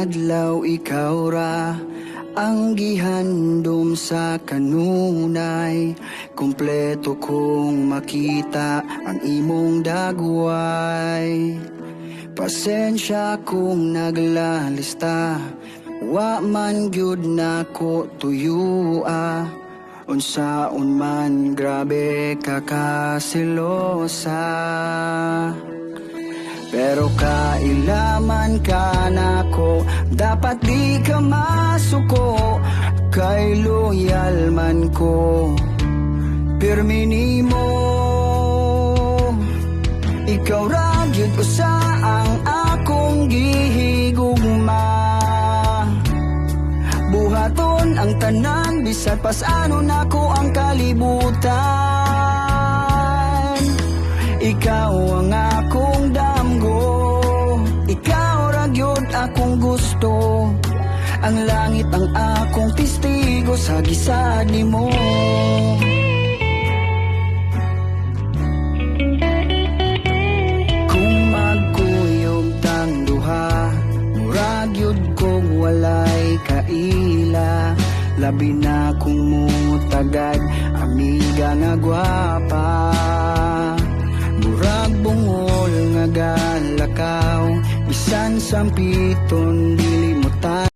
adlaw ikaw ra ang gihandom sa kanunay, kumpleto kong makita ang imong dagway. Pasensya kung naglalista, wa man gyud nako tuyua. Unsaon man grabe ka kasilosa, pero kailaman ka nako, dapat di ka masuko. Kay loyal man ko, pirmi nimo. Ikaw ra gyud usa ang akong gihigugma. Buhaton ang tanan, bisag pasano nako ang kalibutan. Ikaw ang akong damgo, ikaw ra gyud akong gusto. Ang langit ang akong testigo sa gisad nimo. Kung magkuyog tang duha, murag gyud kong walay kaila. Labi na kung mutagad, amiga nga gwapa. Murag bungol nga galakaw, bisan sampiton dili